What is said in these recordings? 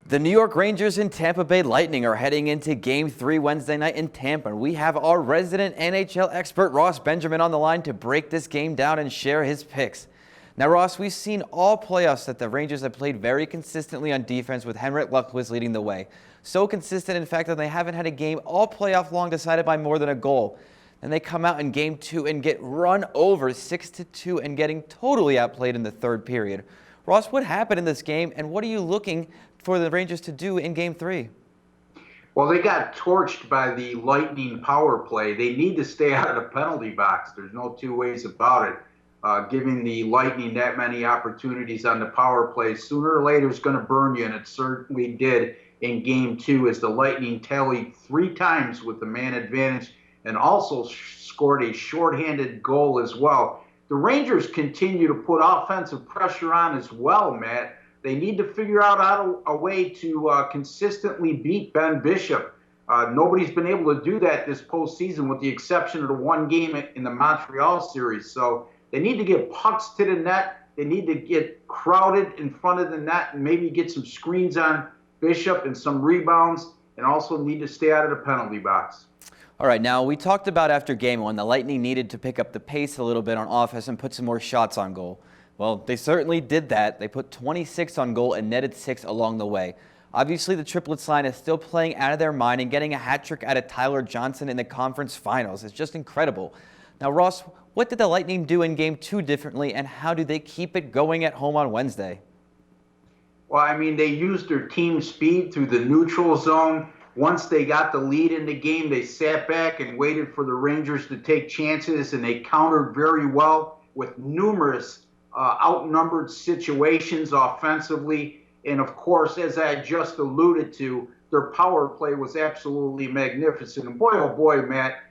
The New York Rangers and Tampa Bay Lightning are heading into Game 3 Wednesday night in Tampa. We have our resident NHL expert, Ross Benjamin, on the line to break this game down and share his picks. Now, Ross, we've seen all playoffs that the Rangers have played very consistently on defense, with Henrik Lundqvist leading the way. So consistent, in fact, that they haven't had a game all playoff long decided by more than a goal. Then they come out in Game 2 and get run over 6-2 and getting totally outplayed in the third period. Ross, what happened in this game, and what are you looking for the Rangers to do in Game 3? Well, they got torched by the Lightning power play. They need to stay out of the penalty box. There's no two ways about it. Giving the Lightning that many opportunities on the power play, sooner or later is going to burn you, and it certainly did in Game 2 as the Lightning tallied 3 times with the man advantage and also scored a shorthanded goal as well. The Rangers continue to put offensive pressure on as well, Matt. They need to figure out a way to consistently beat Ben Bishop. Nobody's been able to do that this postseason with the exception of the one game in the Montreal series. So they need to get pucks to the net. They need to get crowded in front of the net and maybe get some screens on Bishop and some rebounds, and also need to stay out of the penalty box. All right, now we talked about after Game 1, the Lightning needed to pick up the pace a little bit on offense and put some more shots on goal. Well, they certainly did that. They put 26 on goal and netted 6 along the way. Obviously, the triplets line is still playing out of their mind, and getting a hat trick out of Tyler Johnson in the conference finals is just incredible. Now, Ross, what did the Lightning do in Game 2 differently, and how do they keep it going at home on Wednesday? Well, I mean, they used their team speed through the neutral zone. Once they got the lead in the game, they sat back and waited for the Rangers to take chances, and they countered very well with numerous outnumbered situations offensively. And of course, as I just alluded to, their power play was absolutely magnificent. And boy, oh boy, Matt,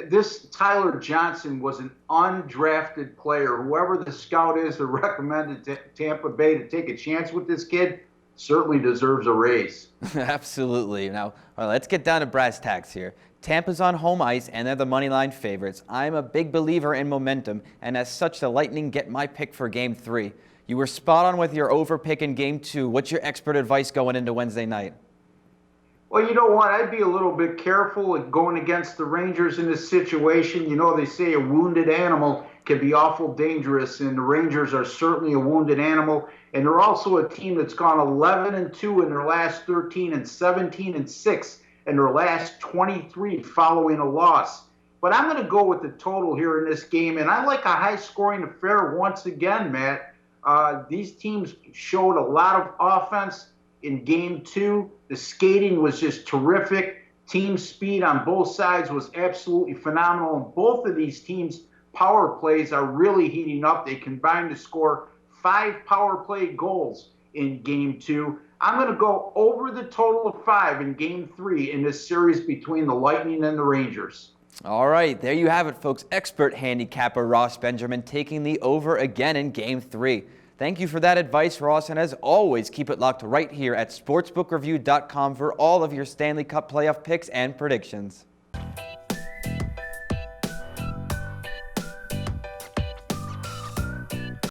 this Tyler Johnson was an undrafted player. Whoever the scout is that recommended to Tampa Bay to take a chance with this kid certainly deserves a raise. Absolutely. Now, all right, let's get down to brass tacks here. Tampa's on home ice, and they're the moneyline favorites. I'm a big believer in momentum, and as such, the Lightning get my pick for Game 3. You were spot on with your over pick in Game 2. What's your expert advice going into Wednesday night? Well, you know what? I'd be a little bit careful at going against the Rangers in this situation. You know, they say a wounded animal can be awful dangerous, and the Rangers are certainly a wounded animal. And they're also a team that's gone 11-2 in their last 13 and 17-6 in their last 23 following a loss. But I'm going to go with the total here in this game, and I like a high-scoring affair once again, Matt. These teams showed a lot of offense in Game 2. The skating was just terrific. Team speed on both sides was absolutely phenomenal. And both of these teams' power plays are really heating up. They combined to score 5 power play goals in Game 2. I'm going to go over the total of 5 in Game 3 in this series between the Lightning and the Rangers. All right, there you have it, folks. Expert handicapper Ross Benjamin taking the over again in Game 3. Thank you for that advice, Ross, and as always, keep it locked right here at sportsbookreview.com for all of your Stanley Cup playoff picks and predictions.